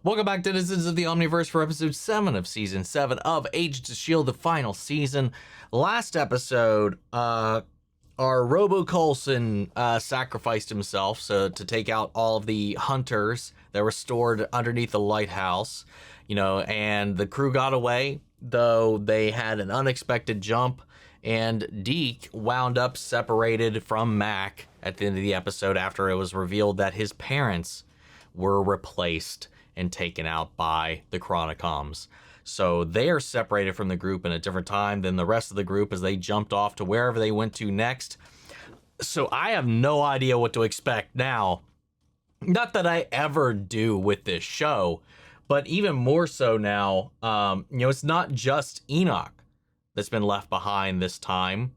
Welcome back, denizens of the Omniverse, for episode 7 of season 7 of Agents of S.H.I.E.L.D, the final season. Last episode, our Robo Coulson sacrificed himself to take out all of the hunters that were stored underneath the lighthouse, and the crew got away, though they had an unexpected jump, and Deke wound up separated from Mack at the end of the episode after it was revealed that his parents were replaced and taken out by the Chronicoms. So they are separated from the group in a different time than the rest of the group as they jumped off to wherever they went to next. So I have no idea what to expect now. Not that I ever do with this show, but even more so now, it's not just Enoch that's been left behind this time.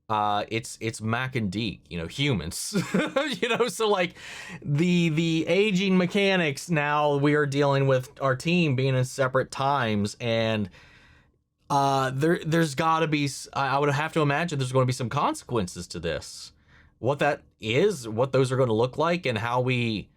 It's Mack and Deke, humans, so like the aging mechanics. Now we are dealing with our team being in separate times, and there's gotta be, I would have to imagine there's going to be some consequences to this. What that is, what those are going to look like, and how we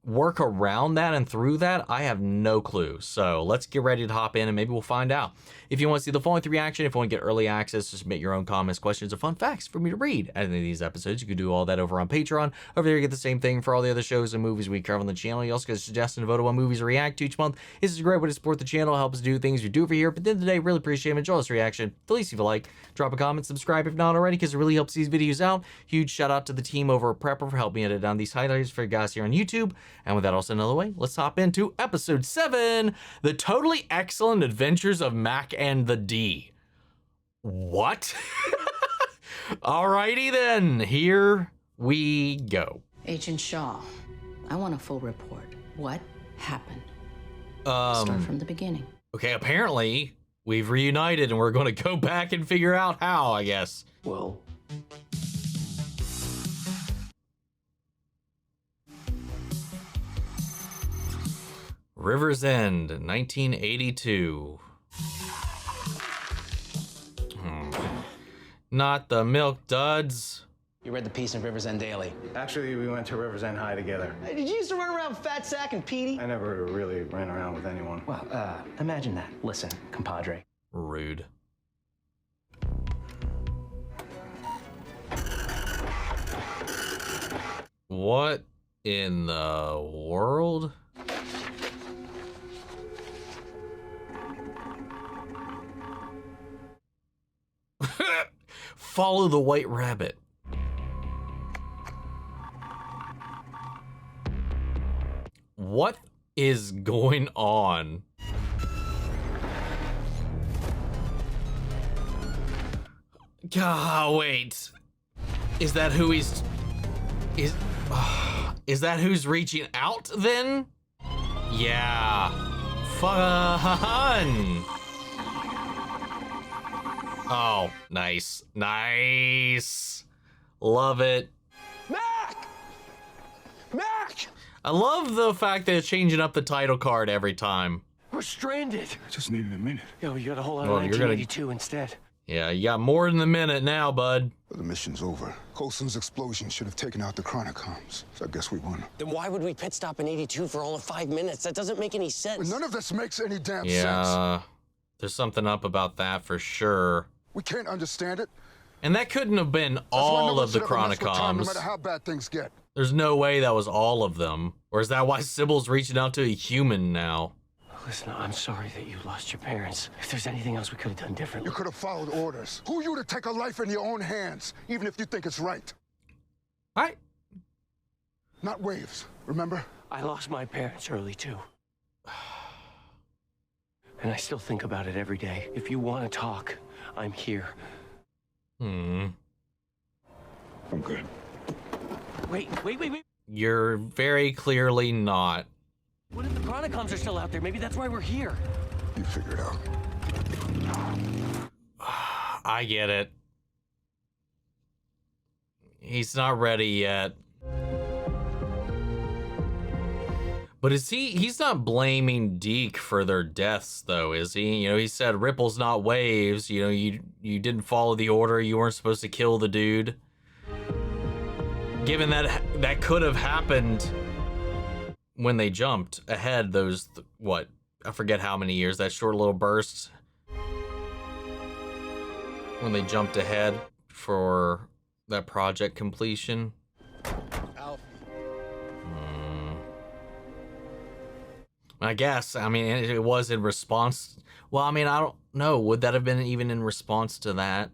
work around that and through that, I have no clue. So let's get ready to hop in and maybe we'll find out. If you want to see the full length reaction, if you want to get early access to submit your own comments, questions, or fun facts for me to read at any of these episodes, you can do all that over on Patreon. Over there you get the same thing for all the other shows and movies we cover on the channel. You also get a suggestion to vote on what movies to react to each month. This is a great way to support the channel, help us do things we do over here. But at the end of the day, really appreciate it. Enjoy this reaction. The least, if you like, drop a comment, subscribe if not already, because it really helps these videos out. Huge shout out to the team over at Prepper for helping me edit down these highlights for you guys here on YouTube. And with that, also another way, let's hop into episode 7, The Totally Excellent Adventures of Mack and the D. What? Alrighty then, here we go. Agent Shaw, I want a full report. What happened? Start from the beginning. Okay, apparently we've reunited and we're going to go back and figure out how, I guess. Well, River's End, 1982. Not the Milk Duds. You read the piece in River's End Daily. actually, we went to River's End High together. Hey, did you used to run around Fat Sack and Petey? I never really ran around with anyone. Well, imagine that. Listen, compadre. Rude. What in the world? Follow the White Rabbit. What is going on? God, wait. Is that who he's... Is that who's reaching out then? Yeah. Fun. Oh, nice. Nice. Love it. Mack! Mack! I love the fact that it's changing up the title card every time. We're stranded. I just needed a minute. Yo, you got a whole lot of Well, you're gonna- 1982 instead. Yeah, you got more than a minute now, bud. Well, the mission's over. Coulson's explosion should have taken out the Chronicoms, so I guess we won. Then why would we pit stop in 82 for all of 5 minutes? That doesn't make any But sense. none of this makes any damn sense. Yeah, there's something up about that for sure. We can't understand it. And that couldn't have been That's why all no one of the should ever mess with time, no Chronicoms. matter how bad things get. There's no way that was all of them. Or is that why Sybil's reaching out to a human now? Listen, I'm sorry that you lost your parents. If there's anything else we could have done differently. You could have followed orders. Who are you to take a life in your own hands, even if you think it's right? Right. Not Waves, remember? I lost my parents early, too. And I still think about it every day. If you want to talk, I'm here. Hmm. I'm good. Wait. You're very clearly not. What if the Chronicoms are still out there? Maybe that's why we're here. You figure it out. I get it. He's not ready yet. But is he's not blaming Deke for their deaths though, is he? You know, he said ripples not waves, you know, you didn't follow the order, you weren't supposed to kill the dude. Given that that could have happened when they jumped ahead, those, what, I forget how many years, that short little burst. When they jumped ahead for that project completion. I guess, I mean, it was in response. Well, I mean, I don't know. Would that have been even in response to that?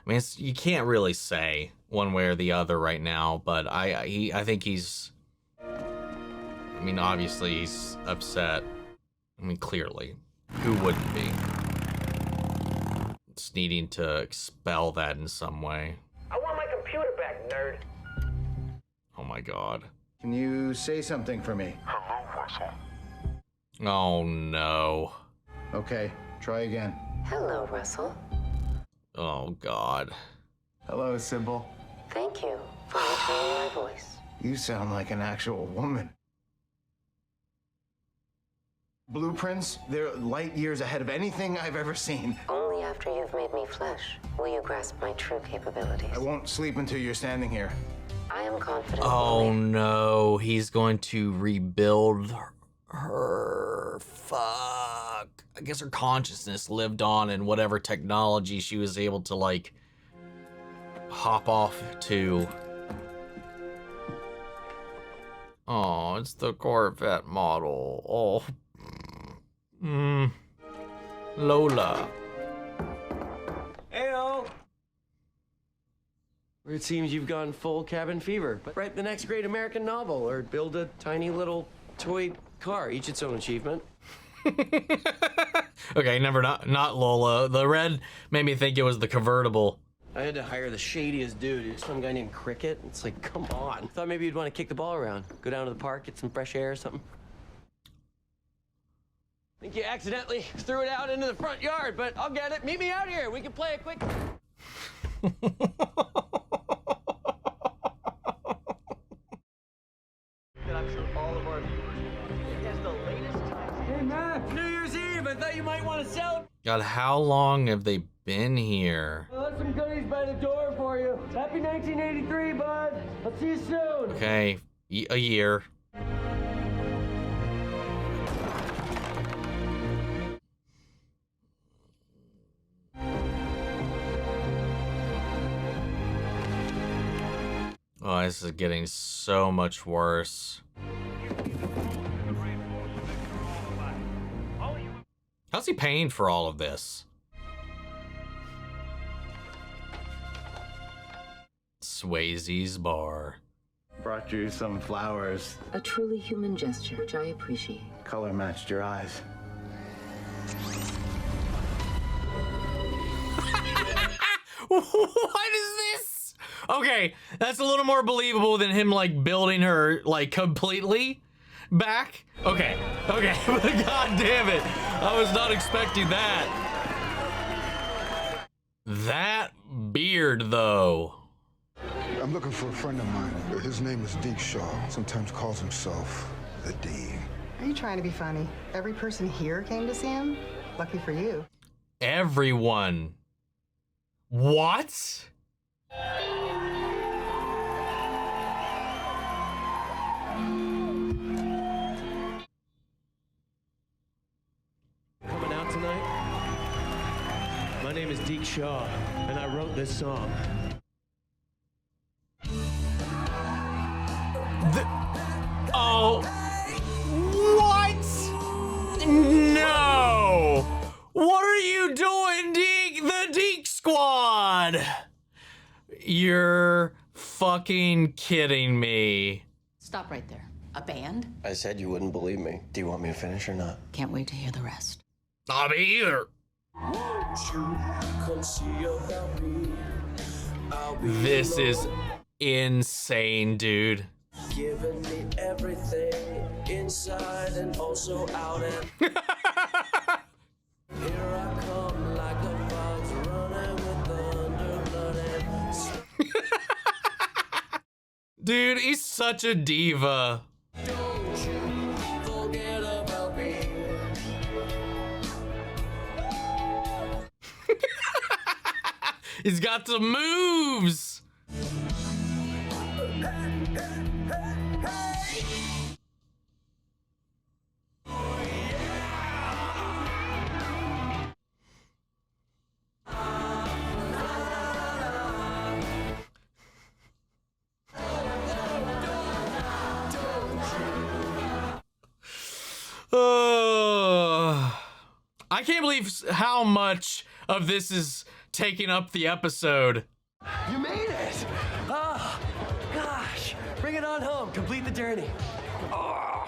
I mean, you can't really say one way or the other right now, but I think he's, I mean, obviously he's upset. I mean, clearly, who wouldn't be? It's needing to expel that in some way. I want my computer back, nerd. Oh my God. Can you say something for me? Hello, Russell. Oh no. Okay, try again. Hello, Russell. Oh God. Hello, Sybil. Thank you for returning my voice. You sound like an actual woman. Blueprints, they're light years ahead of anything I've ever seen. Only after you've made me flesh will you grasp my true capabilities. I won't sleep until you're standing here. I am confident. Oh no, he's going to rebuild her. Fuck. I guess her consciousness lived on in whatever technology she was able to, like, hop off to. Oh, it's the Corvette model. Oh. Lola. Heyo! It seems you've gone full cabin fever. But write the next great American novel or build a tiny little toy car, each its own achievement. Okay, not Lola. The red made me think it was the convertible. I had to hire the shadiest dude, some guy named Cricket. It's like, come on. Thought maybe you'd want to kick the ball around. Go down to the park, get some fresh air or something. Think you accidentally threw it out into the front yard, but I'll get it. Meet me out here. We can play a quick... I'm sure all of our viewers will has the latest times. Hey, Mack! New Year's Eve! I thought you might want to celebrate. God, how long have they been here? I left some goodies by the door for you. Happy 1983, bud. I'll see you soon. Okay, a year. Oh, this is getting so much worse. How's he paying for all of this? Swayze's bar. Brought you some flowers. A truly human gesture, which I appreciate. Color matched your eyes. What is this? Okay, that's a little more believable than him, like, building her, like, completely back. Okay. God damn it. I was not expecting that. That beard, though. I'm looking for a friend of mine. His name is Deke Shaw. Sometimes calls himself the D. Are you trying to be funny? Every person here came to see him? Lucky for you. Everyone. What? Coming out tonight? My name is Deke Shaw, and I wrote this song. Oh. What? No. What are you doing, Deke? The Deke Squad. You're fucking kidding me. Stop right there. A band? I said you wouldn't believe me. Do you want me to finish or not? Can't wait to hear the rest. Not me either. This is insane, dude. Giving me everything inside and also out and here I come like a fox running with thunder blood and Dude, he's such a diva. don't you forget about me. He's got some moves. I can't believe how much of this is taking up the episode. You made it! Oh, gosh. Bring it on home. Complete the journey. Oh.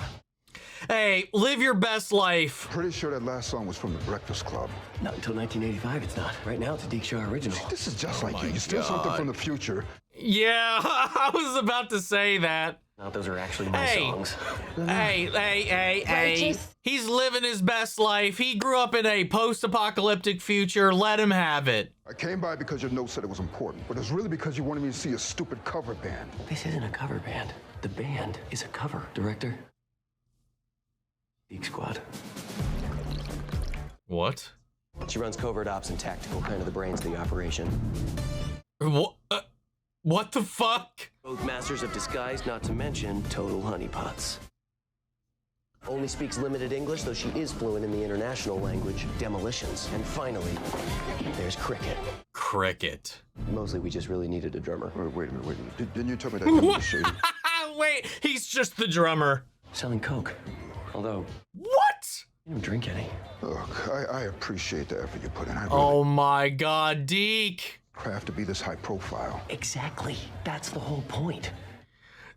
Hey, live your best life. Pretty sure that last song was from the Breakfast Club. Not until 1985, it's not. Right now, it's a Deke Shaw original. This is just like you. You steal something from the future. Yeah, I was about to say that. No, those are actually my songs. Hey. He's living his best life. He grew up in a post-apocalyptic future. Let him have it. I came by because your note said it was important, but it's really because you wanted me to see a stupid cover band. This isn't a cover band. The band is a cover. Director? Deke Squad. What? She runs covert ops and tactical, kind of the brains of the operation. What the fuck? Both masters of disguise, not to mention total honeypots. Only speaks limited English, though she is fluent in the international language, demolitions. And finally, there's cricket. Cricket. Mostly, we just really needed a drummer. Wait a minute. Didn't you tell me that you was shady? Wait, he's just the drummer. Selling coke. Although... What? You don't drink any. Look, I appreciate the effort you put in. Oh my god, Deke. I have to be this high profile. Exactly. That's the whole point.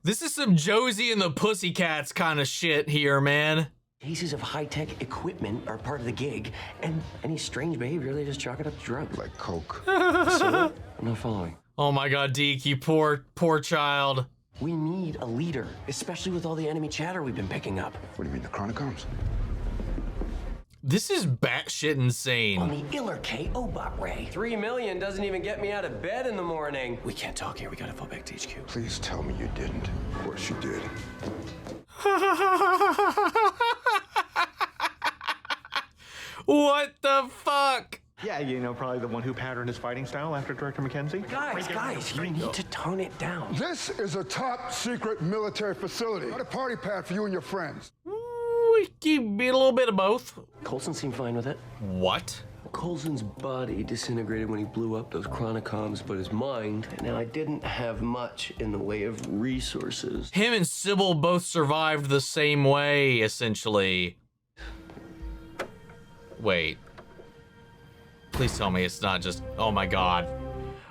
This is some Josie and the Pussycats kind of shit here, man. Cases of high-tech equipment are part of the gig, and any strange behavior, they just chalk it up to drugs. Like coke. So, I'm not following. Oh my god, Deke, you poor child. We need a leader, especially with all the enemy chatter we've been picking up. What do you mean, the Chronicoms? This is batshit insane. On the Iller K-O-Bot Ray. 3 million doesn't even get me out of bed in the morning. We can't talk here. We gotta fall back to HQ. Please tell me you didn't. Of course you did. What the fuck? Yeah, you know, probably the one who patterned his fighting style after Director Mackenzie. Guys, you need to tone it down. This is a top secret military facility, not a party pad for you and your friends. We can be a little bit of both. Coulson seemed fine with it. What? Coulson's body disintegrated when he blew up those Chronicoms, but his mind, now I didn't have much in the way of resources. Him and Sybil both survived the same way, essentially. Wait. Please tell me it's not just, oh my god.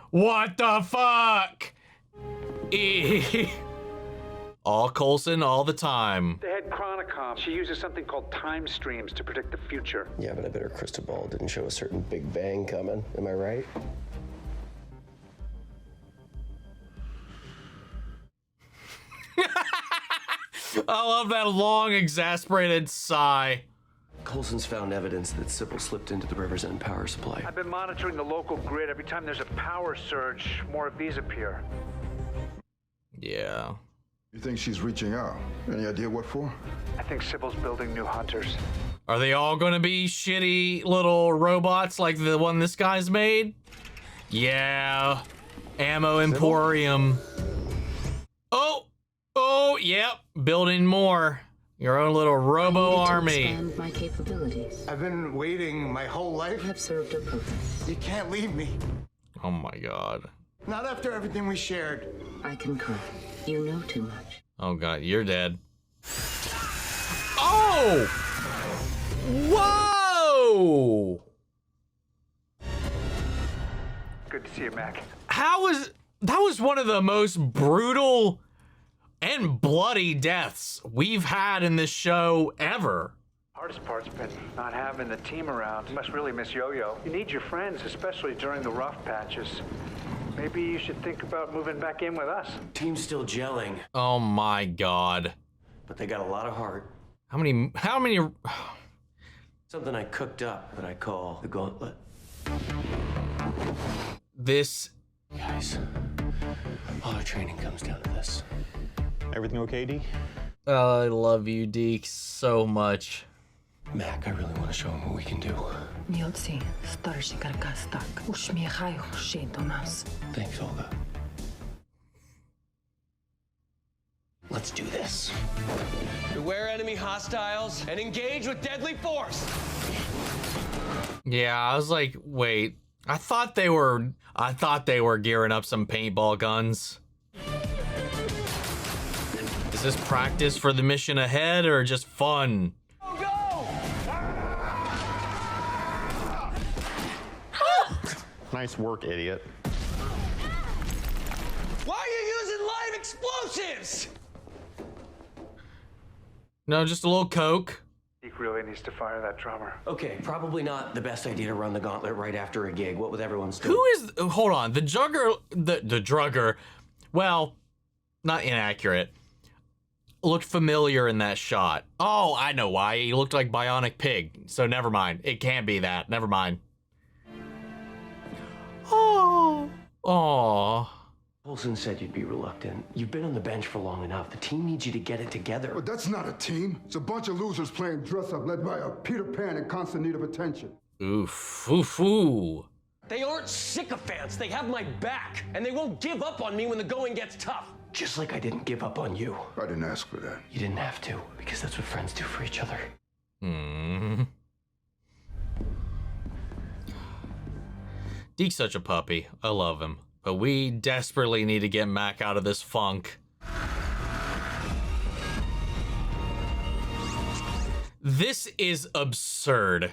What the fuck? All Coulson all the time. The head Chronicom, she uses something called time streams to predict the future. Yeah, but I bet her crystal ball didn't show a certain big bang coming. Am I right? I love that long, exasperated sigh. Coulson's found evidence that Sybil slipped into the River's End power supply. I've been monitoring the local grid. Every time there's a power surge, more of these appear. Yeah. You think she's reaching out? Any idea what for? I think Sybil's building new hunters. Are they all gonna be shitty little robots like the one this guy's made? Yeah. Ammo Emporium. Oh, yep. Building more. Your own little robo army. Expand my capabilities. I've been waiting my whole life. I have served a purpose. You can't leave me. Oh my god. Not after everything we shared. I concur. You know too much. Oh god, you're dead. Oh! Whoa! Good to see you, Mack. That was one of the most brutal and bloody deaths we've had in this show ever. Hardest part's been not having the team around. You must really miss Yo-Yo. You need your friends, especially during the rough patches. Maybe you should think about moving back in with us. Team's still gelling. Oh my god. But they got a lot of heart. How many Something I cooked up that I call the gauntlet. This Guys, all our training comes down to this. Everything okay, D? I love you, Deke, so much. Mack, I really want to show him what we can do. Thanks, Olga. Let's do this. Beware enemy hostiles and engage with deadly force. Yeah, I was like, wait. I thought they were gearing up some paintball guns. Is this practice for the mission ahead or just fun? Oh, go! Nice work, idiot. Why are you using live explosives? No, just a little coke. Deke really needs to fire that drummer. Okay, probably not the best idea to run the gauntlet right after a gig. What with everyone's doing? Who is? Hold on, the drugger. Well, not inaccurate. Looked familiar in that shot. Oh, I know why. He looked like Bionic Pig. So never mind. It can't be that. Never mind. Oh. Coulson said you'd be reluctant. You've been on the bench for long enough. The team needs you to get it together. But that's not a team. It's a bunch of losers playing dress-up led by a Peter Pan in constant need of attention. Oof. Oof. Ooh. They aren't sycophants. They have my back, and they won't give up on me when the going gets tough. Just like I didn't give up on you. I didn't ask for that. You didn't have to, because that's what friends do for each other. Deke's such a puppy. I love him. But we desperately need to get Mack out of this funk. This is absurd.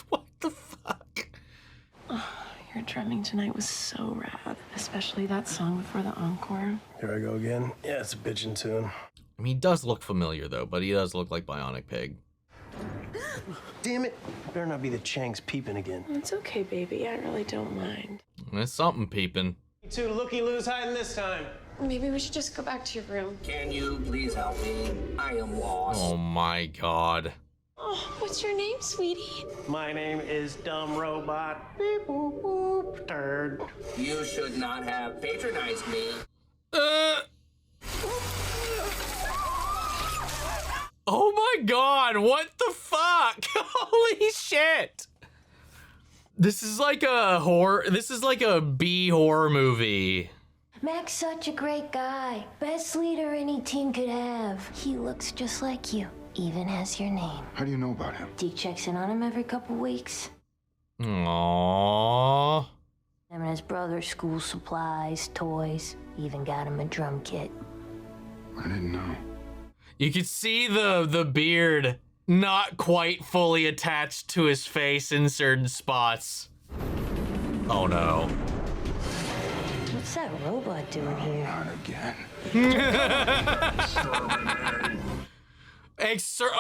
What the fuck? Oh, your drumming tonight was so rad, especially that song before the encore. Here I go again. Yeah, it's a bitchin' tune. I mean, he does look familiar though, but he does look like Bionic Pig. Damn it. Better not be the Changs peeping again. It's okay, baby. I really don't mind. There's something peeping. Two looky-loos hiding this time. Maybe we should just go back to your room. Can you please help me? I am lost. Oh my god. Oh, what's your name, sweetie? My name is Dumb Robot. Beep, boop, boop, turd. You should not have patronized me. Oh my god, what the fuck? Holy shit. This is like a B horror movie. Mack's such a great guy. Best leader any team could have. He looks just like you, even has your name. How do you know about him? Deke checks in on him every couple weeks. Aww. Him and his brother, school supplies, toys, even got him a drum kit. I didn't know. You could see the beard not quite fully attached to his face in certain spots. Oh no. What's that robot doing here? Not again.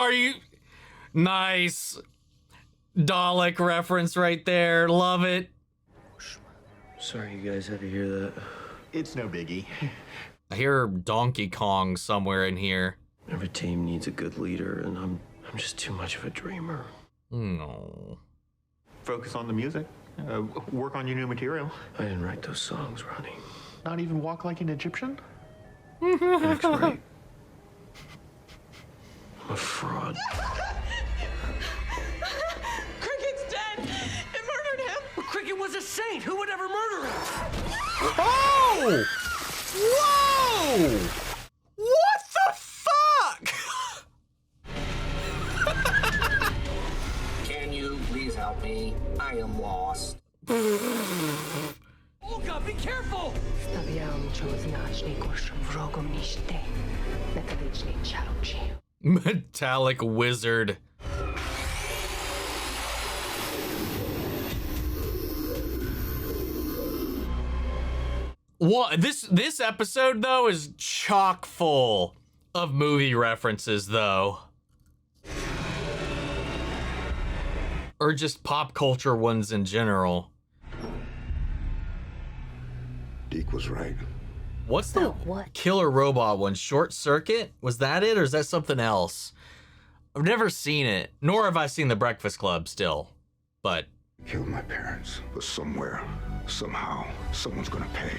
Are you... Nice. Dalek reference right there. Love it. Sorry you guys had to hear that. It's no biggie. I hear Donkey Kong somewhere in here. Every team needs a good leader, and I'm just too much of a dreamer. No. Focus on the music. Work on your new material. I didn't write those songs, Ronnie. Not even Walk Like an Egyptian? Mack's right. I'm a fraud. Cricket's dead! It murdered him! Cricket was a saint! Who would ever murder him? Oh! Whoa! What the fuck? Can you please help me? I am lost. Olga, be careful! Metallic wizard. What this episode though is chock full of movie references though. Or just pop culture ones in general. Deke was right. What's the killer robot one? Short Circuit? Was that it or is that something else? I've never seen it, nor have I seen The Breakfast Club still. But Killed my parents, but somewhere, somehow, someone's gonna pay.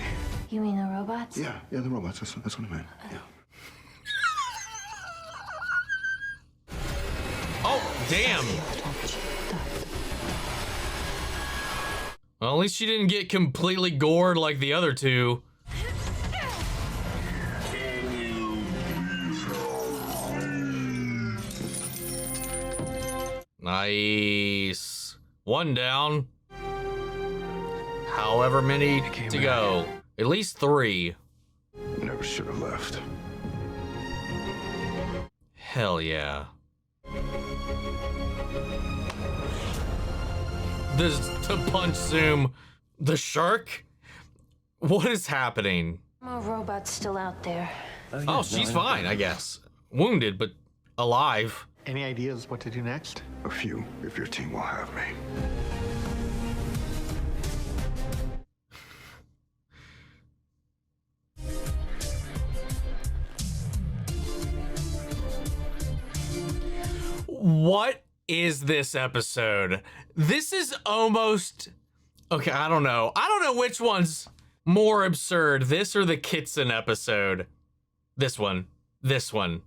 You mean the robots? Yeah, the robots. That's what I meant. Yeah. oh, damn. Well, at least she didn't get completely gored like the other two. Nice. One down. However many to go. At least 3. Never should have left. Hell yeah. to punch Zoom. The shark? What is happening? My robot's still out there. Oh, she's fine, I guess. Wounded, but alive. Any ideas what to do next? A few, if your team will have me. What is this episode? This is almost... Okay, I don't know. I don't know which one's more absurd, this or the Kitson episode. This one. This one.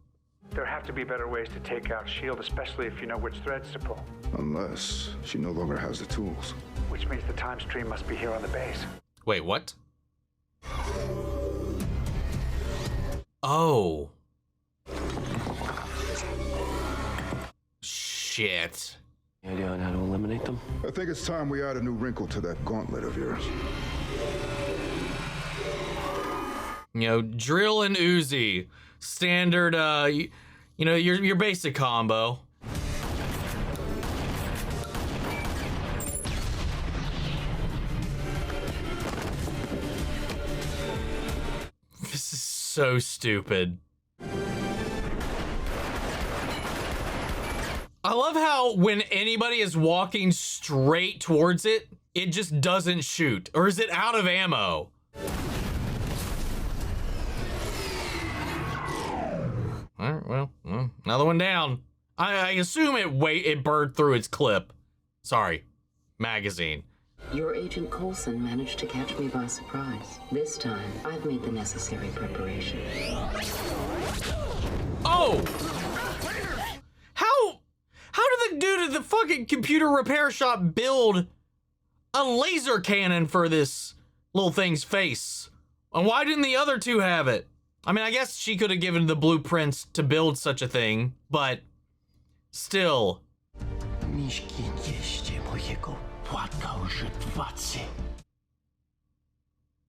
There have to be better ways to take out S.H.I.E.L.D, especially if you know which threads to pull. Unless she no longer has the tools. Which means the time stream must be here on the base. Wait, what? Oh. Shit. Any idea on how to eliminate them? I think it's time we add a new wrinkle to that gauntlet of yours. You know, drill and Uzi. Standard, you know, your basic combo. This is so stupid. I love how when anybody is walking straight towards it, it just doesn't shoot. Or is it out of ammo? All right, well, another one down. I assume it burned through its clip. Sorry, magazine. Your Agent Coulson managed to catch me by surprise. This time, I've made the necessary preparation. Oh! How did the dude at the fucking computer repair shop build a laser cannon for this little thing's face? And why didn't the other two have it? I mean, I guess she could have given the blueprints to build such a thing, but still. I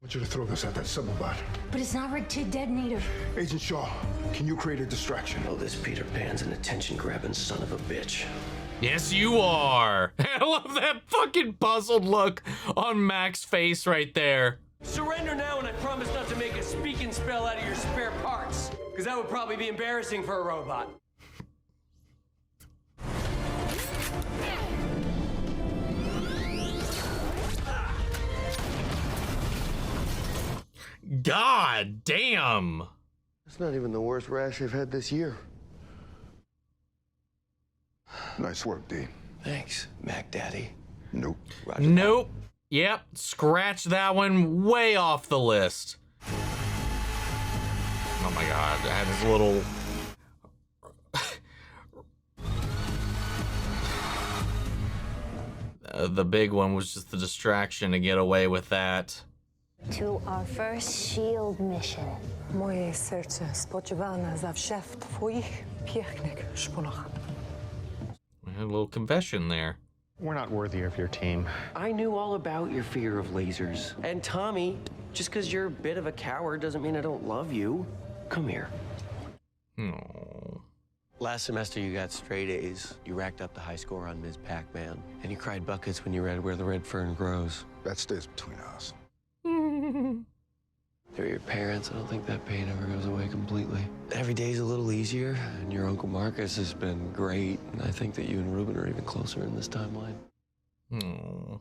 want you to throw this at that subobot. But it's not rigged to a detonator. Agent Shaw, can you create a distraction? Oh, this Peter Pan's an attention-grabbing son of a bitch. Yes, you are. I love that fucking puzzled look on Mack's face right there. Surrender now, and I promise not to make a speaking spell out of your spare parts. Because that would probably be embarrassing for a robot. God damn. It's not even the worst rash I've had this year. Nice work, D. Thanks, Mac Daddy. Nope. Roger. Nope. Yep, scratch that one way off the list. Oh my god, I had this little... the big one was just the distraction to get away with that. To our first S.H.I.E.L.D mission. Moje serce spoczywa na zawsze w twoich pięknych szponach. We had a little confession there. We're not worthy of your team. I knew all about your fear of lasers. And Tommy, just because you're a bit of a coward doesn't mean I don't love you. Come here. Oh. Last semester you got straight A's. You racked up the high score on Ms. Pac-Man. And you cried buckets when you read Where the Red Fern Grows. That stays between us. They're your parents. I don't think that pain ever goes away completely. Every day's a little easier, and your Uncle Marcus has been great. And I think that you and Ruben are even closer in this timeline. Hmm.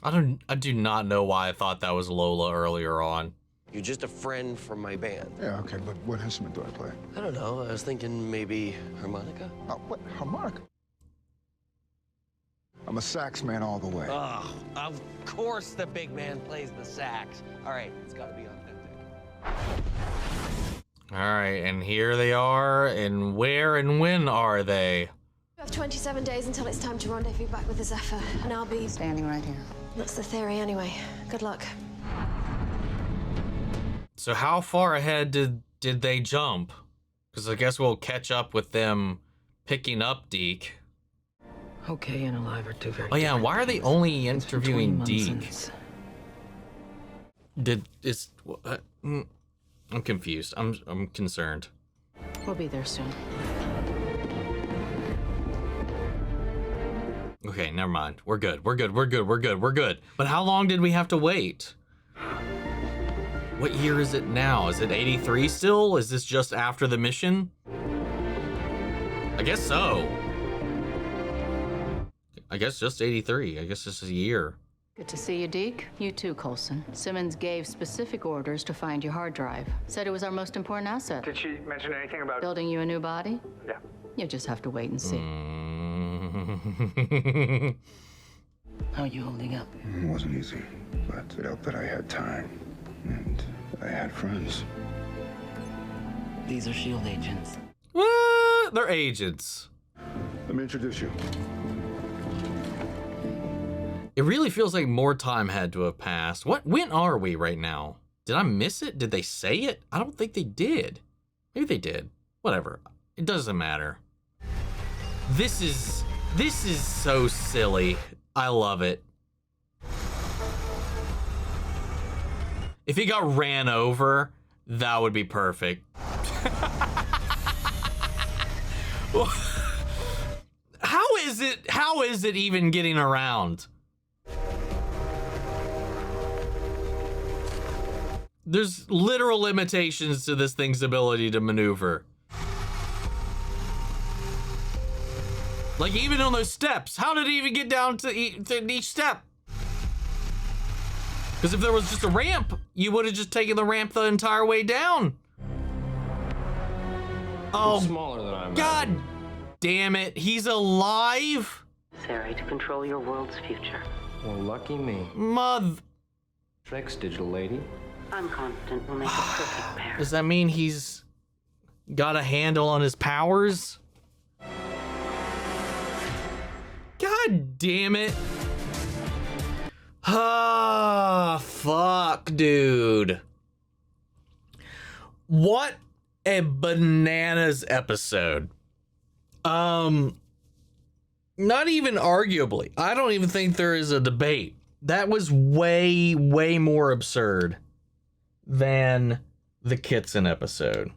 I do not know why I thought that was Lola earlier on. You're just a friend from my band. Yeah, okay, but what instrument do I play? I don't know. I was thinking maybe harmonica. What? Harmonica? I'm a sax man all the way. Oh, of course the big man plays the sax. All right, it's got to be authentic. All right, and here they are, and where and when are they? You have 27 days until it's time to rendezvous back with the Zephyr, and I'll be standing right here. That's the theory anyway. Good luck. So how far ahead did they jump? Because I guess we'll catch up with them picking up Deke. Okay, and alive are two very Oh yeah, why are they only It's been interviewing 20 Deke? months I'm confused. I'm concerned. We'll be there soon. Okay, never mind. We're good. We're good. We're good. We're good. We're good. But how long did we have to wait? What year is it now? Is it 83 still? Is this just after the mission? I guess so. I guess just 83. I guess this is a year. Good to see you, Deke. You too, Coulson. Simmons gave specific orders to find your hard drive. Said it was our most important asset. Did she mention anything about building you a new body? Yeah. You just have to wait and see. How are you holding up? It wasn't easy, but it helped that I had time. And I had friends. These are S.H.I.E.L.D. agents. They're agents. Let me introduce you. It really feels like more time had to have passed. When are we right now? Did I miss it? Did they say it? I don't think they did. Maybe they did. Whatever. It doesn't matter. This is so silly. I love it. If he got ran over, that would be perfect. How is it even getting around? There's literal limitations to this thing's ability to maneuver. Like even on those steps, how did it even get down to each step? Because if there was just a ramp, you would have just taken the ramp the entire way down. Oh, smaller than I'm. God damn it, he's alive? Necessary to control your world's future. Well, lucky me. Tricks, digital lady. I'm confident we'll make a perfect pair. Does that mean he's got a handle on his powers? God damn it. Ah, fuck, dude. What a bananas episode. Not even arguably. I don't even think there is a debate. That was way, way more absurd than the Kitson episode.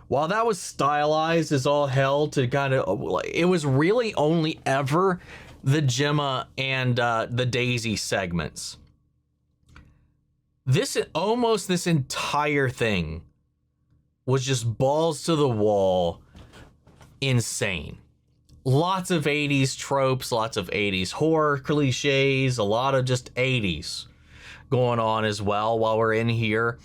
While that was stylized as all hell to kind of, it was really only ever the Gemma and the Daisy segments. This entire thing was just balls to the wall, insane. Lots of 80s tropes, lots of 80s horror cliches, a lot of just 80s going on as well while we're in here.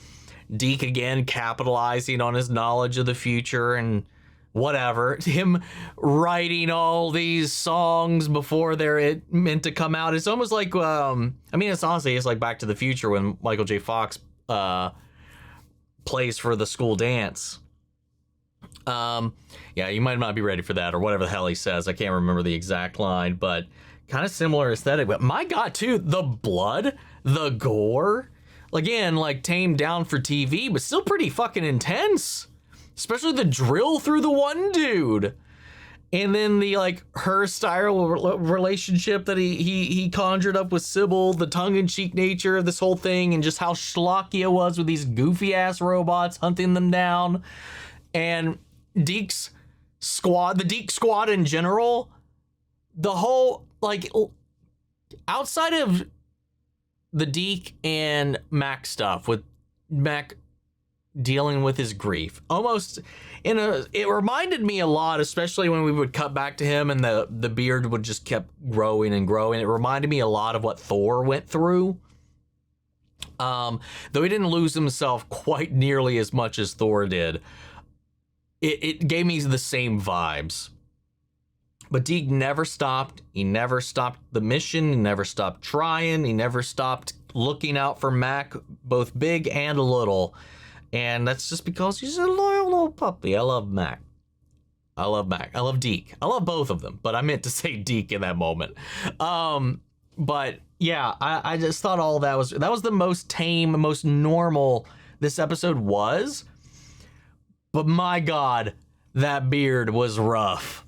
Deke again capitalizing on his knowledge of the future and whatever. Him writing all these songs before they're meant to come out. It's almost like, it's honestly, it's like Back to the Future when Michael J. Fox plays for the school dance. Yeah, you might not be ready for that or whatever the hell he says. I can't remember the exact line, but kind of similar aesthetic. But my God, too, the blood, the gore, again, like tamed down for TV, but still pretty fucking intense. Especially the drill through the one dude. And then the like her style relationship that he conjured up with Sybil, the tongue-in-cheek nature of this whole thing, and just how schlocky it was with these goofy ass robots hunting them down. And Deke's squad, the Deke squad in general, the whole, like, outside of the Deke and Mack stuff, with Mack dealing with his grief, almost it reminded me a lot, especially when we would cut back to him and the beard would just kept growing and growing. It reminded me a lot of what Thor went through. Though he didn't lose himself quite nearly as much as Thor did. It gave me the same vibes. But Deke never stopped. He never stopped the mission. He never stopped trying. He never stopped looking out for Mack, both big and little. And that's just because he's a loyal little puppy. I love Mack. I love Mack. I love Deke. I love both of them, but I meant to say Deke in that moment. But yeah, I just thought all that was the most tame, most normal this episode was. But my God, that beard was rough.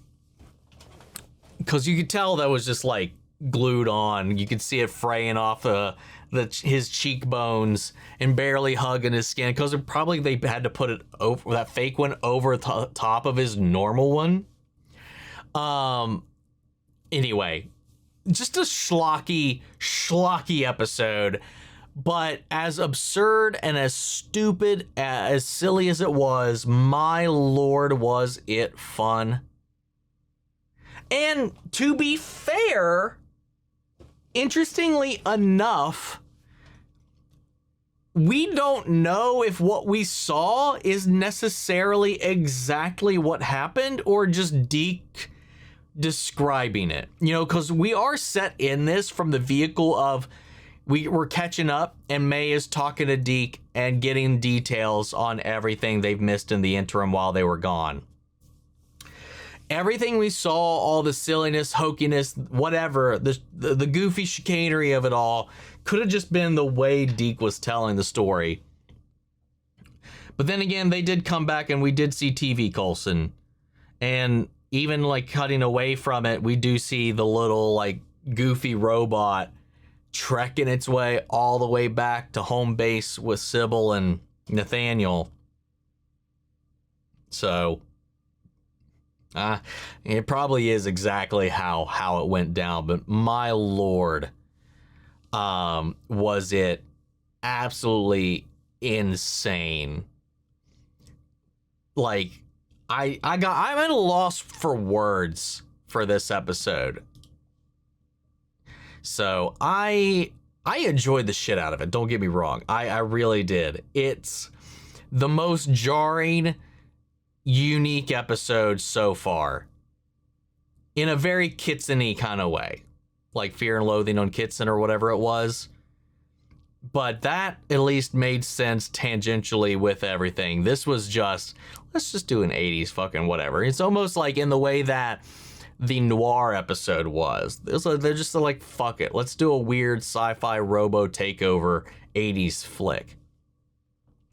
Because you could tell that was just like glued on. You could see it fraying off his cheekbones and barely hugging his skin. Because probably they had to put it over, that fake one over top of his normal one. Anyway, just a schlocky episode. But as absurd and as stupid, as silly as it was, my lord, was it fun. And to be fair, interestingly enough, we don't know if what we saw is necessarily exactly what happened or just Deke describing it. You know, because we are set in this from the vehicle of we're catching up, and May is talking to Deke and getting details on everything they've missed in the interim while they were gone. Everything we saw, all the silliness, hokiness, whatever, the goofy chicanery of it all, could have just been the way Deke was telling the story. But then again, they did come back and we did see TV Coulson. And even like cutting away from it, we do see the little like goofy robot trekking its way all the way back to home base with Sybil and Nathaniel. So it probably is exactly how it went down, but my lord, was it absolutely insane. Like I'm at a loss for words for this episode. So I enjoyed the shit out of it. Don't get me wrong. I really did. It's the most jarring, unique episode so far. In a very Kitson-y kind of way. Like Fear and Loathing on Kitson or whatever it was. But that at least made sense tangentially with everything. This was just, let's just do an 80s fucking whatever. It's almost like in the way that the Noir episode was. They're just like, fuck it. Let's do a weird sci-fi robo takeover 80s flick.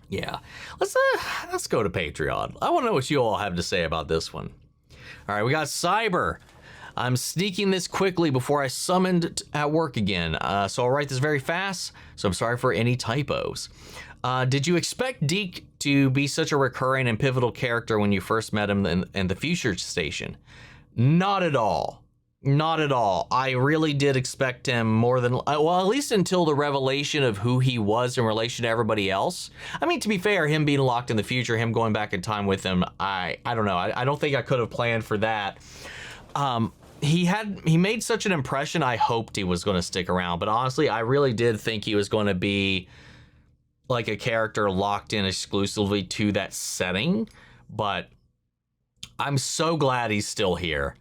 Yeah. Let's go to Patreon. I want to know what you all have to say about this one. All right, we got Cyber. I'm sneaking this quickly before I summoned at work again. So I'll write this very fast, so I'm sorry for any typos. Did you expect Deke to be such a recurring and pivotal character when you first met him in the Future Station? Not at all. Not at all. I really did expect him more than, well, at least until the revelation of who he was in relation to everybody else. I mean, to be fair, him being locked in the future, him going back in time with him, I don't know. I don't think I could have planned for that. He made such an impression. I hoped he was going to stick around, but honestly, I really did think he was going to be like a character locked in exclusively to that setting, but I'm so glad he's still here.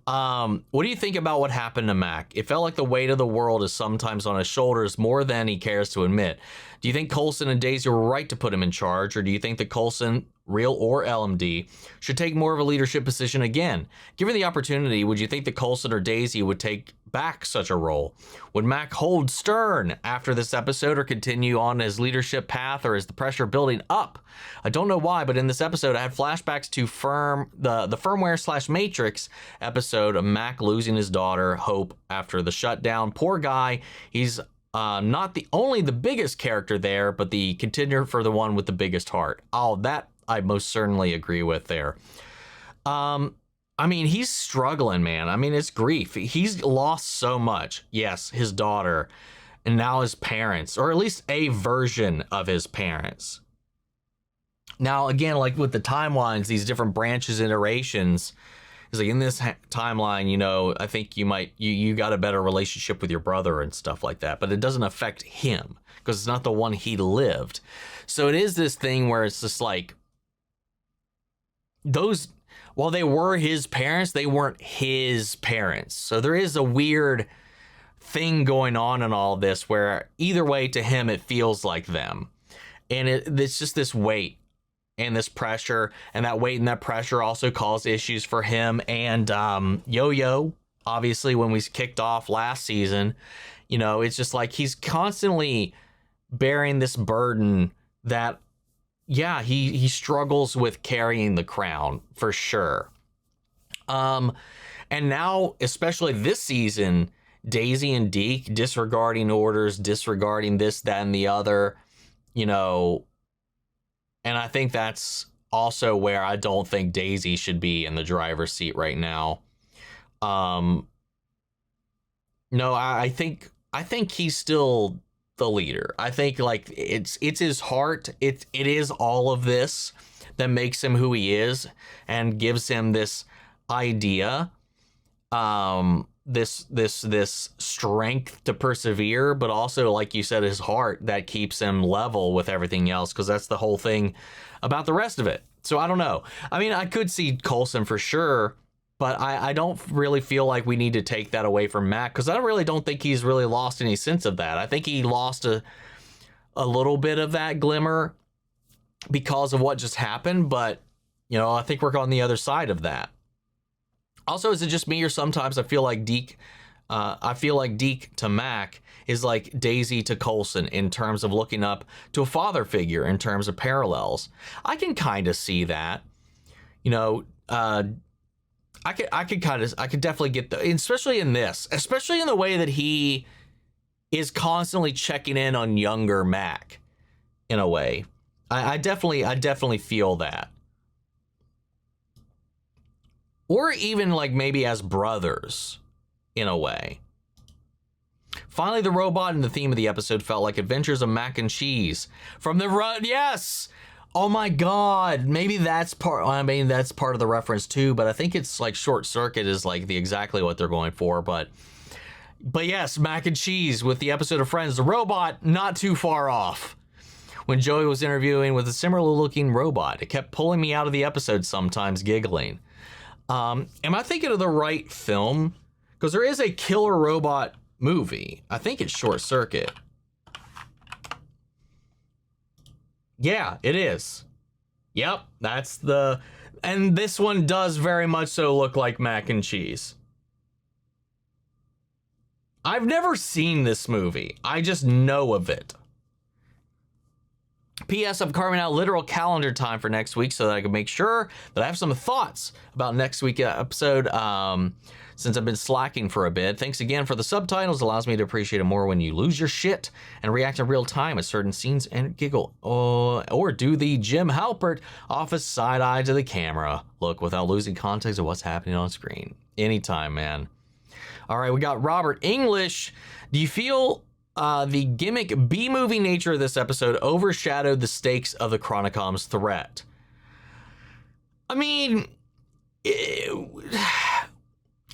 What do you think about what happened to Mack? It felt like the weight of the world is sometimes on his shoulders more than he cares to admit. Do you think Coulson and Daisy were right to put him in charge, or do you think that Coulson, real or LMD, should take more of a leadership position again? Given the opportunity, would you think that Coulson or Daisy would take back such a role? Would Mack hold stern after this episode or continue on his leadership path, or is the pressure building up? I don't know why, but in this episode, I had flashbacks to the firmware/Matrix episode of Mack losing his daughter, Hope, after the shutdown. Poor guy. He's not only the biggest character there, but the contender for the one with the biggest heart. Oh, that I most certainly agree with there. I mean, he's struggling, man. I mean, it's grief. He's lost so much. Yes, his daughter, and now his parents, or at least a version of his parents. Now, again, like with the timelines, these different branches, iterations, it's like in this timeline, you know, I think you got a better relationship with your brother and stuff like that, but it doesn't affect him because it's not the one he lived. So it is this thing where it's just like those, while they were his parents, they weren't his parents. So there is a weird thing going on in all this where either way to him, it feels like them. And it's just this weight and this pressure, and that weight and that pressure also caused issues for him and Yo-Yo. Obviously, when we kicked off last season, you know, it's just like he's constantly bearing this burden that, yeah, he struggles with carrying the crown for sure. And now, especially this season, Daisy and Deke disregarding orders, disregarding this, that, and the other, you know. And I think that's also where I don't think Daisy should be in the driver's seat right now. No, I think he's still the leader. I think like it's his heart. It is all of this that makes him who he is and gives him this idea, this strength to persevere, but also, like you said, his heart that keeps him level with everything else, because that's the whole thing about the rest of it. So I don't know. I mean, I could see Coulson for sure, but I don't really feel like we need to take that away from Mack, because I really don't think he's really lost any sense of that. I think he lost a little bit of that glimmer because of what just happened, but you know, I think we're on the other side of that. Also, is it just me, or sometimes I feel like Deke to Mack is like Daisy to Coulson in terms of looking up to a father figure in terms of parallels. I can kind of see that, you know. I could definitely get especially in this, especially in the way that he is constantly checking in on younger Mack in a way. I definitely feel that. Or even like maybe as brothers in a way. Finally, the robot and the theme of the episode felt like Adventures of Mack and Cheese from the run. Yes. Oh my God. Maybe that's part. I mean, that's part of the reference too, but I think it's like Short Circuit is like exactly what they're going for. But yes, Mack and Cheese with the episode of Friends, the robot not too far off. When Joey was interviewing with a similar looking robot, it kept pulling me out of the episode sometimes, giggling. Am I thinking of the right film? Because there is a killer robot movie. I think it's Short Circuit. Yeah, it is. Yep, that's and this one does very much so look like Mack and Cheese. I've never seen this movie. I just know of it. P.S. I'm carving out literal calendar time for next week so that I can make sure that I have some thoughts about next week's episode, since I've been slacking for a bit. Thanks again for the subtitles. Allows me to appreciate it more when you lose your shit and react in real time at certain scenes and giggle. Or do the Jim Halpert office side eye to the camera look without losing context of what's happening on screen. Anytime, man. All right, we got Robert English. Do you feel the gimmick B-movie nature of this episode overshadowed the stakes of the Chronicom's threat? I mean,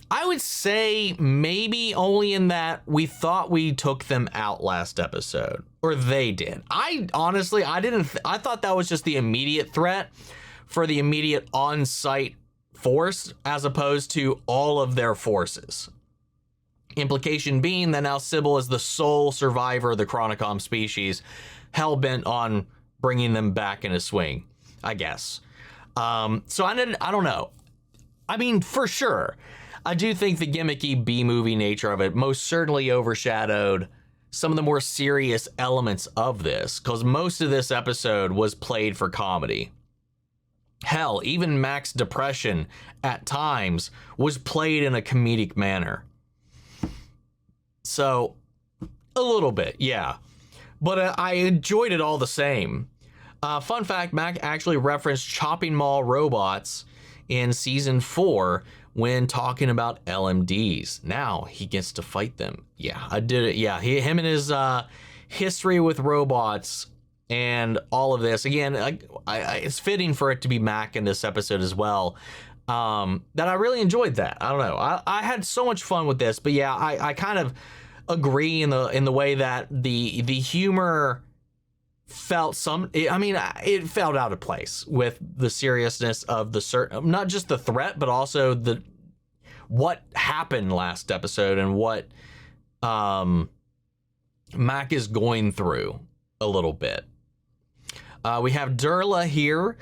I would say maybe only in that we thought we took them out last episode, or they did. I honestly thought that was just the immediate threat for the immediate on-site force as opposed to all of their forces. Implication being that now Sybil is the sole survivor of the Chronicom species, hell-bent on bringing them back into swing, I guess. So I don't know. I mean, for sure, I do think the gimmicky B-movie nature of it most certainly overshadowed some of the more serious elements of this, because most of this episode was played for comedy. Hell, even Mack's depression at times was played in a comedic manner. So, a little bit, yeah. But I enjoyed it all the same. Fun fact, Mack actually referenced chopping mall robots in season 4 when talking about LMDs. Now he gets to fight them. Yeah, I did it. Yeah, him and his history with robots and all of this. Again, it's fitting for it to be Mack in this episode as well. That I really enjoyed that. I don't know. I had so much fun with this, but yeah, I kind of agree in the way that the humor felt it felt out of place with the seriousness of not just the threat, but also what happened last episode and what Mack is going through a little bit. We have Durla here.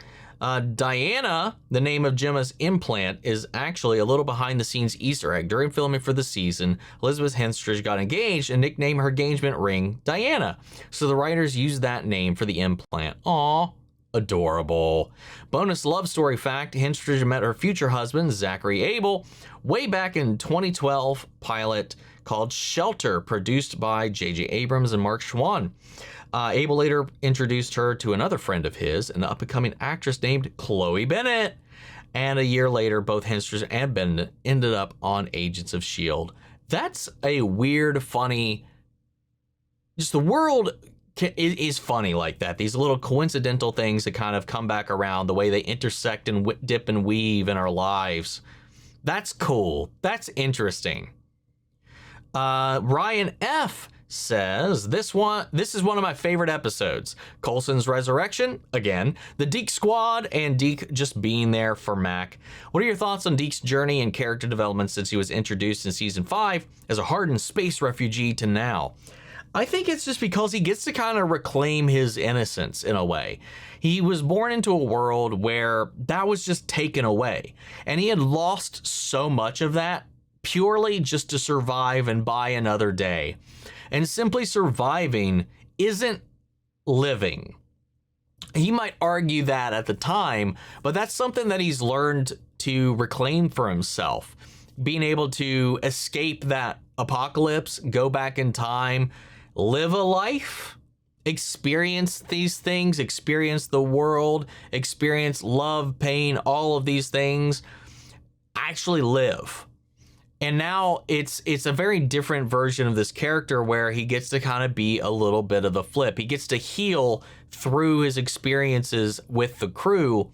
Diana, the name of Gemma's implant, is actually a little behind the scenes Easter egg. During filming for the season, Elizabeth Henstridge got engaged and nicknamed her engagement ring Diana. So the writers used that name for the implant. Aw, adorable. Bonus love story fact, Henstridge met her future husband, Zachary Abel, way back in 2012 pilot called Shelter, produced by J.J. Abrams and Mark Schwann. Abel later introduced her to another friend of his, an up-and-coming actress named Chloe Bennett. And a year later, both Henstridge and Bennett ended up on Agents of S.H.I.E.L.D. That's a weird, funny, just the world is funny like that. These little coincidental things that kind of come back around, the way they intersect and dip and weave in our lives. That's cool. That's interesting. Ryan F says, this is one of my favorite episodes. Coulson's resurrection, again, the Deke squad, and Deke just being there for Mack. What are your thoughts on Deke's journey and character development since he was introduced in season 5 as a hardened space refugee to now? I think it's just because he gets to kind of reclaim his innocence in a way. He was born into a world where that was just taken away, and he had lost so much of that purely just to survive and buy another day. And simply surviving isn't living. He might argue that at the time, but that's something that he's learned to reclaim for himself. Being able to escape that apocalypse, go back in time, live a life, experience these things, experience the world, experience love, pain, all of these things, actually live. And now it's a very different version of this character where he gets to kind of be a little bit of the flip. He gets to heal through his experiences with the crew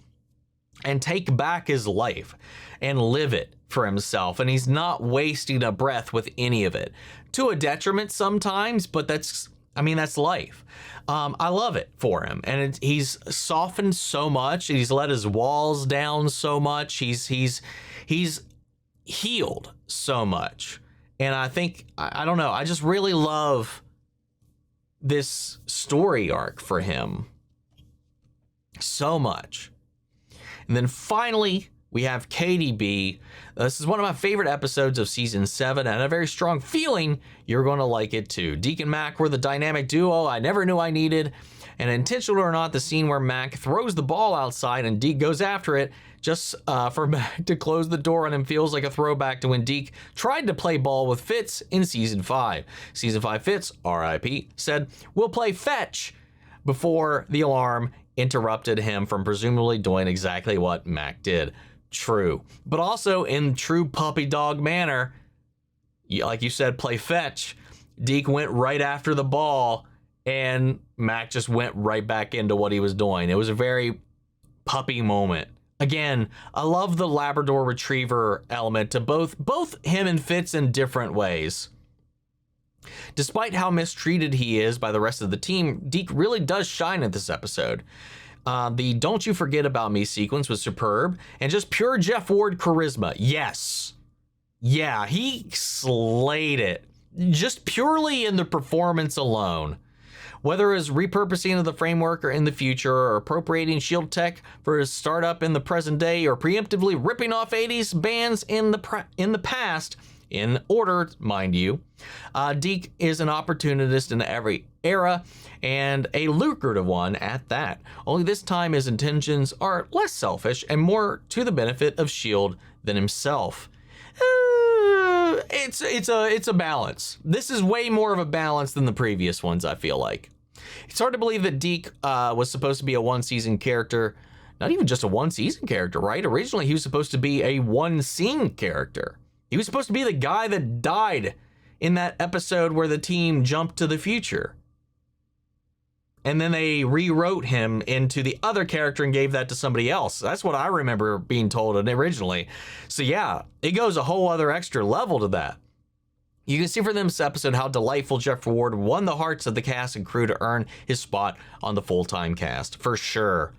and take back his life and live it for himself. And he's not wasting a breath with any of it. To a detriment sometimes, but that's life. I love it for him. And he's softened so much. He's let his walls down so much. He's healed so much. And I think, I don't know, I just really love this story arc for him so much. And then finally, we have KDB. This is one of my favorite episodes of season 7, and a very strong feeling you're going to like it too. Deke and Mack were the dynamic duo I never knew I needed. And intentional or not, the scene where Mack throws the ball outside and Deke goes after it just for Mack to close the door on him feels like a throwback to when Deke tried to play ball with Fitz in season 5. Season 5 Fitz, RIP, said, "We'll play fetch," before the alarm interrupted him from presumably doing exactly what Mack did. True. But also in true puppy dog manner, like you said, play fetch. Deke went right after the ball and Mack just went right back into what he was doing. It was a very puppy moment. Again, I love the Labrador Retriever element to both him and Fitz in different ways. Despite how mistreated he is by the rest of the team, Deke really does shine in this episode. The "Don't You Forget About Me" sequence was superb, and just pure Jeff Ward charisma. Yes. Yeah, he slayed it. Just purely in the performance alone. Whether it's repurposing of the framework or in the future, or appropriating S.H.I.E.L.D. tech for his startup in the present day, or preemptively ripping off 80s bands in the past, in order, mind you, Deke is an opportunist in every era, and a lucrative one at that. Only this time his intentions are less selfish and more to the benefit of S.H.I.E.L.D. than himself. It's a balance. This is way more of a balance than the previous ones, I feel like. It's hard to believe that Deke was supposed to be a one-season character. Not even just a one-season character, right? Originally, he was supposed to be a one-scene character. He was supposed to be the guy that died in that episode where the team jumped to the future. And then they rewrote him into the other character and gave that to somebody else. That's what I remember being told originally. So yeah, it goes a whole other extra level to that. You can see from this episode how delightful Jeff Ward won the hearts of the cast and crew to earn his spot on the full-time cast, for sure.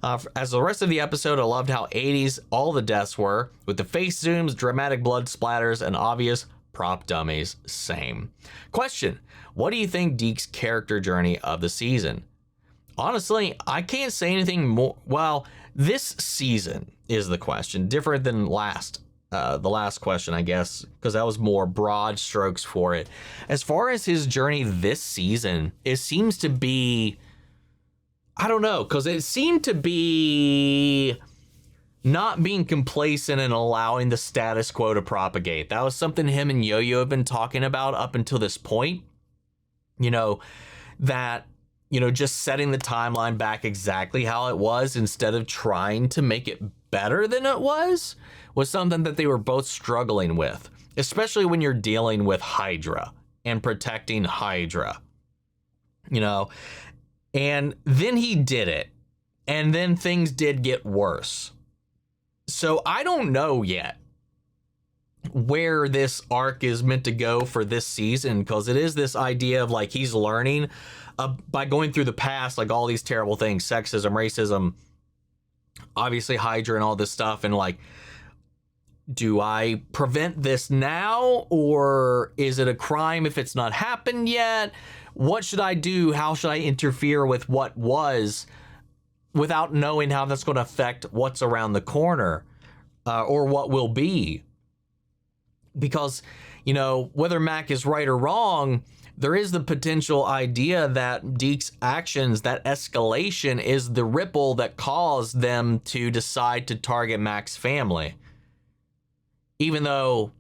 As the rest of the episode, I loved how 80s all the deaths were, with the face zooms, dramatic blood splatters, and obvious prop dummies. Same. Question: what do you think Deke's character journey of the season? Honestly, I can't say anything more. Well, this season is the question, different than the last question, I guess, because that was more broad strokes for it. As far as his journey this season, it seems to be, I don't know, because it seemed to be not being complacent and allowing the status quo to propagate. That was something him and Yo-Yo have been talking about up until this point. Just setting the timeline back exactly how it was instead of trying to make it better than it was something that they were both struggling with. especially when you're dealing with Hydra and protecting Hydra, you know. And then he did it, and then things did get worse. So I don't know yet where this arc is meant to go for this season, because it is this idea of like he's learning by going through the past, like all these terrible things, sexism, racism, obviously Hydra and all this stuff, and like, do I prevent this now, or is it a crime if it's not happened yet? What should I do? How should I interfere with what was without knowing how that's going to affect what's around the corner, or what will be? Because, you know, whether Mack is right or wrong, there is the potential idea that Deke's actions, that escalation, is the ripple that caused them to decide to target Mack's family. Even though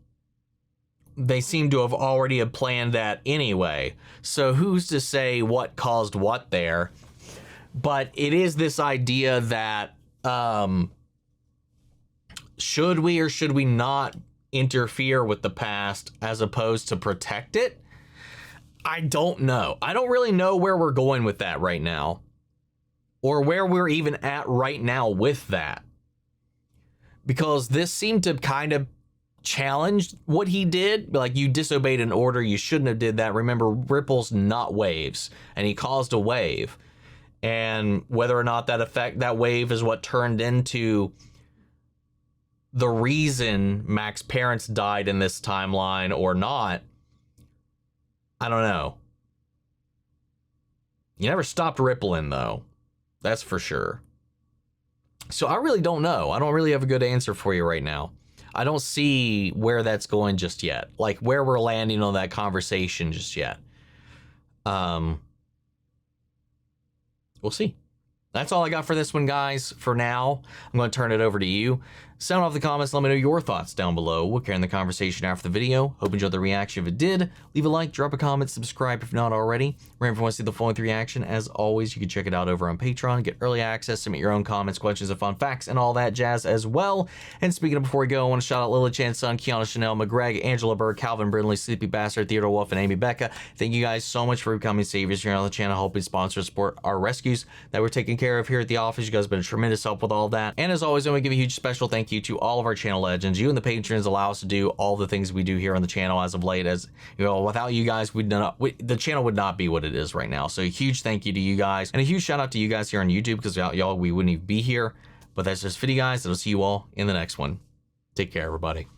they seem to have already planned that anyway. So who's to say what caused what there? But it is this idea that should we or should we not interfere with the past as opposed to protect it? I don't know. I don't really know where we're going with that right now, or where we're even at right now with that, because this seemed to kind of challenge what he did. Like, you disobeyed an order, you shouldn't have did that. Remember, ripples, not waves, and he caused a wave. And whether or not that wave is what turned into the reason Mack's parents died in this timeline or not, I don't know. You never stopped rippling, though. That's for sure. So I really don't know. I don't really have a good answer for you right now. I don't see where that's going just yet. Like, where we're landing on that conversation just yet. We'll see. That's all I got for this one, guys. For now, I'm going to turn it over to you. Sound off the comments. Let me know your thoughts down below. We'll carry on the conversation after the video. Hope you enjoyed the reaction. If it did, leave a like, drop a comment, subscribe if not already. Remember, if you want to see the full-length reaction, as always, you can check it out over on Patreon. Get early access, submit your own comments, questions, and fun facts, and all that jazz as well. And speaking of before we go, I want to shout out Lily Chan's son, Kiana Chanel, McGreg, Angela Berg, Calvin Brindley, Sleepy Bastard, Theodore Wolf, and Amy Becca. Thank you guys so much for becoming saviors here on the channel, helping sponsor and support our rescues that we're taking care of here at the office. You guys have been a tremendous help with all that. And as always, I want to give a huge special thank you to all of our channel legends. You and the patrons allow us to do all the things we do here on the channel as of late. As you know, without you guys, the channel would not be what it is right now. So a huge thank you to you guys, and a huge shout out to you guys here on YouTube, because without y'all, we wouldn't even be here. But that's just video, guys. I'll see you all in the next one. Take care, everybody.